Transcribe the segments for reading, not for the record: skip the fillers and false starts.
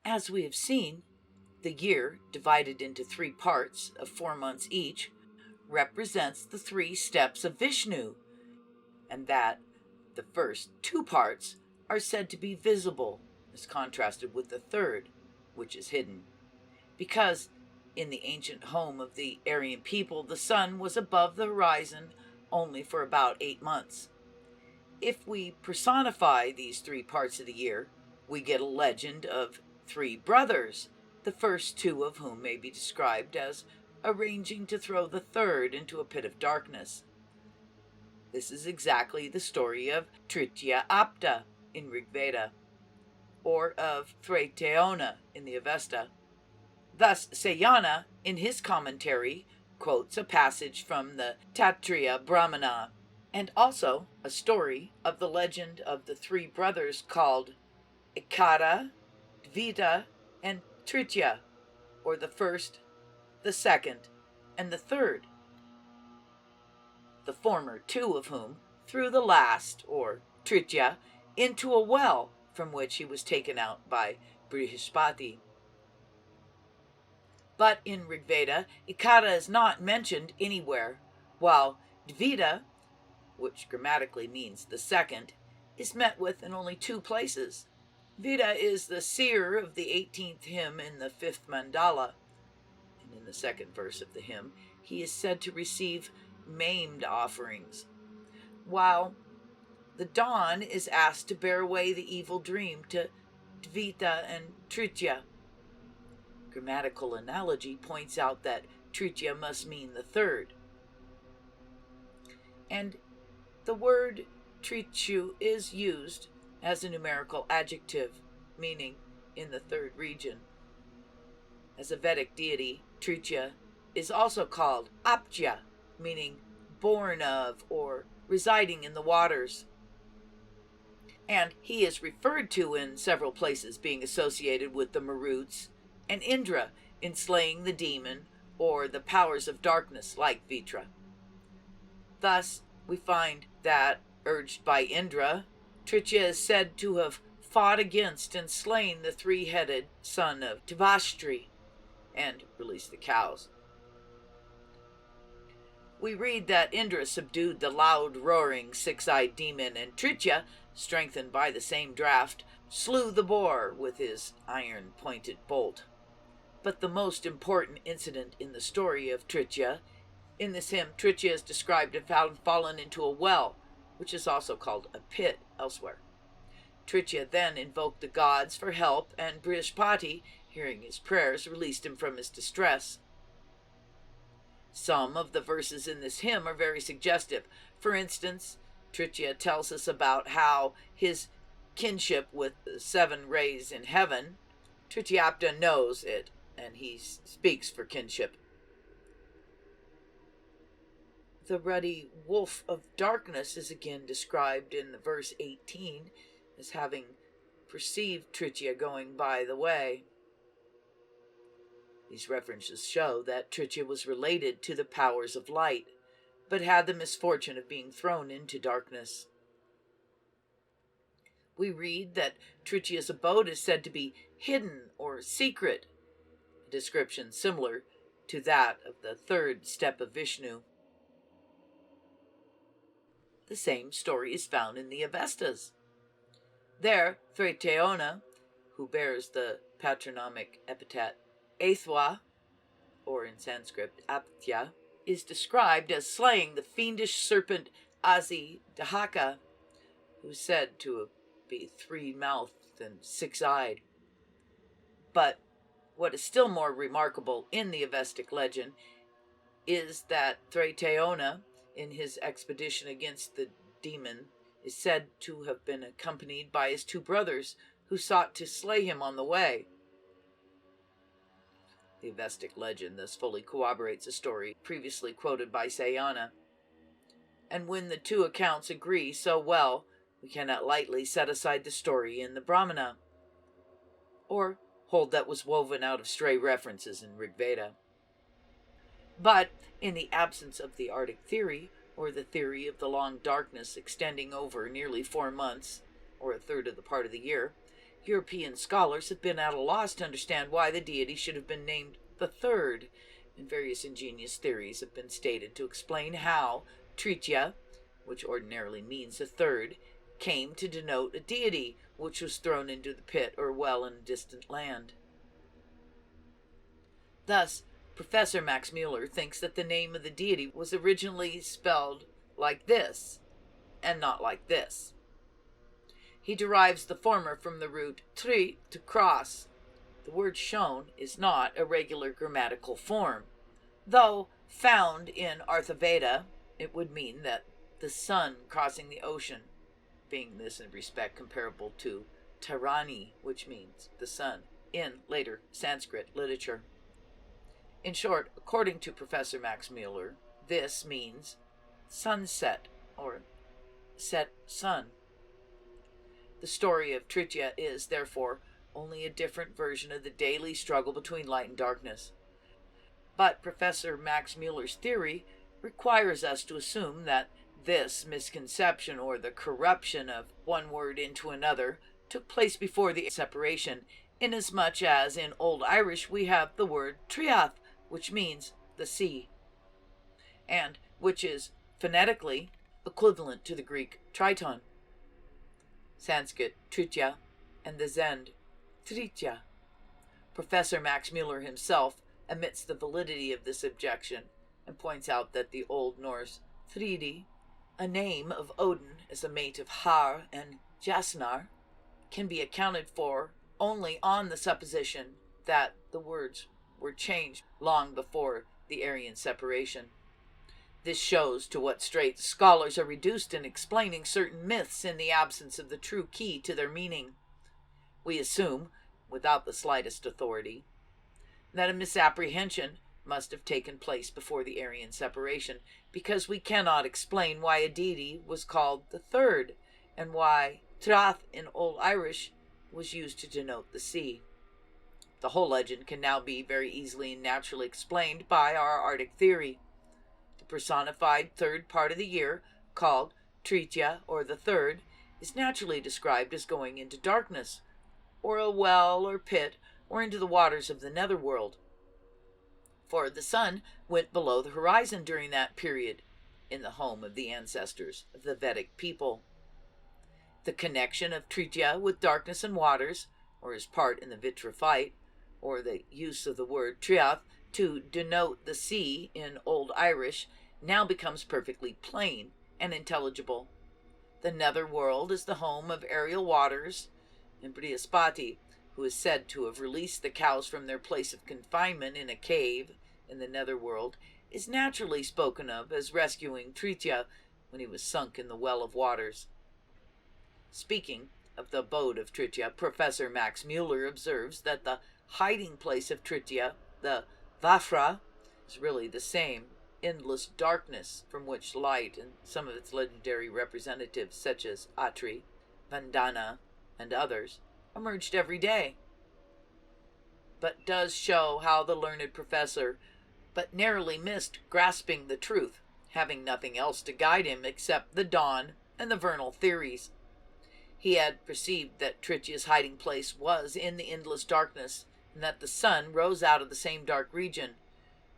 As we have seen, the year, divided into 3 parts of 4 months each, represents the 3 steps of Vishnu, and that the first 2 parts are said to be visible, as contrasted with the third, which is hidden, because in the ancient home of the Aryan people, the sun was above the horizon only for about 8 months. If we personify these 3 parts of the year, we get a legend of 3 brothers, the first 2 of whom may be described as arranging to throw the third into a pit of darkness. This is exactly the story of Tritya Apta in Rig Veda, or of Thrateona in the Avesta. Thus, Sayana, in his commentary, quotes a passage from the Tatriya Brahmana, and also a story of the legend of the 3 brothers called Ikara, Dvita, and Tritya, or the first, the second, and the third, the former 2 of whom threw the last, or Tritya, into a well from which he was taken out by Brihaspati. But in Rigveda, Ikara is not mentioned anywhere, while Dvita, which grammatically means the second, is met with in only 2 places. Vita is the seer of the 18th hymn in the 5th mandala, and in the 2nd verse of the hymn, he is said to receive maimed offerings, while the dawn is asked to bear away the evil dream to Dvita and Tritya. Grammatical analogy points out that Tritya must mean the third. And the word Trityu is used as a numerical adjective, meaning in the third region. As a Vedic deity, Tritya is also called Aptya, meaning born of or residing in the waters. And he is referred to in several places being associated with the Maruts and Indra in slaying the demon or the powers of darkness like Vitra. Thus, we find that, urged by Indra, Tritya is said to have fought against and slain the 3-headed son of Tivashtri and released the cows. We read that Indra subdued the loud roaring 6-eyed demon, and Tritya, strengthened by the same draught, slew the boar with his iron-pointed bolt. But the most important incident in the story of Tritya, in this hymn, Tritya is described as having fallen into a well, which is also called a pit elsewhere. Tritya then invoked the gods for help, and Brihaspati, hearing his prayers, released him from his distress. Some of the verses in this hymn are very suggestive. For instance, Tritya tells us about how his kinship with the 7 rays in heaven, Trityapta knows it, and he speaks for kinship. The ruddy wolf of darkness is again described in the verse 18 as having perceived Tritya going by the way. These references show that Tritya was related to the powers of light, but had the misfortune of being thrown into darkness. We read that Tritya's abode is said to be hidden or secret, a description similar to that of the 3rd step of Vishnu. The same story is found in the Avestas. There, Thrateona, who bears the patronymic epithet Athwa, or in Sanskrit Aptya, is described as slaying the fiendish serpent Asi Dahaka, who is said to be 3-mouthed and 6-eyed. But what is still more remarkable in the Avestic legend is that Thrateona, in his expedition against the demon, is said to have been accompanied by his 2 brothers who sought to slay him on the way. The Avestic legend thus fully corroborates a story previously quoted by Sayana. And when the 2 accounts agree so well, we cannot lightly set aside the story in the Brahmana, or hold that was woven out of stray references in Rigveda. But in the absence of the Arctic theory, or the theory of the long darkness extending over nearly 4 months, or a third of the part of the year, European scholars have been at a loss to understand why the deity should have been named the third, and various ingenious theories have been stated to explain how Tritya, which ordinarily means the third, came to denote a deity which was thrown into the pit or well in a distant land. Thus, Professor Max Mueller thinks that the name of the deity was originally spelled like this, and not like this. He derives the former from the root tri, to cross. The word shown is not a regular grammatical form. Though found in Arthaveda, it would mean that the sun crossing the ocean, being this in respect comparable to Tarani, which means the sun, in later Sanskrit literature. In short, according to Professor Max Mueller, this means sunset or set sun. The story of Tritya is, therefore, only a different version of the daily struggle between light and darkness. But Professor Max Mueller's theory requires us to assume that this misconception or the corruption of one word into another took place before the separation, inasmuch as in Old Irish we have the word triath, which means the sea, and which is phonetically equivalent to the Greek triton, Sanskrit tritya, and the Zend tritya. Professor Max Mueller himself admits the validity of this objection and points out that the Old Norse thridi, a name of Odin as a mate of Har and Jasnar, can be accounted for only on the supposition that the words were changed long before the Aryan separation. This shows to what straits scholars are reduced in explaining certain myths in the absence of the true key to their meaning. We assume, without the slightest authority, that a misapprehension must have taken place before the Aryan separation, because we cannot explain why a deity was called the third, and why Trath in Old Irish was used to denote the sea. The whole legend can now be very easily and naturally explained by our Arctic theory. The personified third part of the year, called Tritya, or the third, is naturally described as going into darkness, or a well or pit, or into the waters of the netherworld. For the sun went below the horizon during that period, in the home of the ancestors of the Vedic people. The connection of Tritya with darkness and waters, or his part in the Vitra fight, or the use of the word triath to denote the sea in Old Irish, now becomes perfectly plain and intelligible. The netherworld is the home of aerial waters, and Brihaspati, who is said to have released the cows from their place of confinement in a cave in the netherworld, is naturally spoken of as rescuing Tritya when he was sunk in the well of waters. Speaking of the abode of Tritya, Professor Max Mueller observes that the hiding place of Tritya, the Vafra, is really the same endless darkness from which light and some of its legendary representatives, such as Atri, Vandana, and others, emerged every day. But does show how the learned professor but narrowly missed grasping the truth, having nothing else to guide him except the dawn and the vernal theories. He had perceived that Tritya's hiding place was in the endless darkness, and that the sun rose out of the same dark region.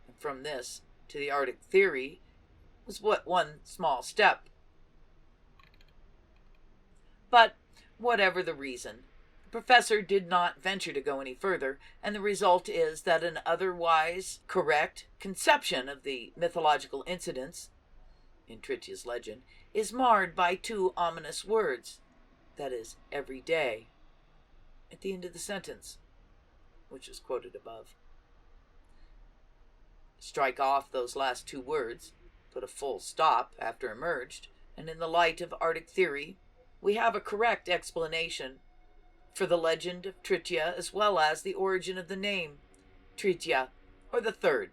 And from this to the Arctic theory was but one small step. But whatever the reason, the professor did not venture to go any further, and the result is that an otherwise correct conception of the mythological incidents in Tritya's legend is marred by two ominous words, that is, every day, at the end of the sentence, which is quoted above. Strike off those last two words, put a full stop after emerged, and in the light of Arctic theory, we have a correct explanation for the legend of Tritya as well as the origin of the name, Tritya, or the third.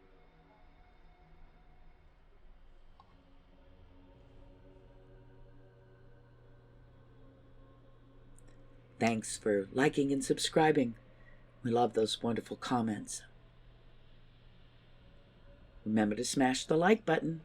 Thanks for liking and subscribing. We love those wonderful comments. Remember to smash the like button.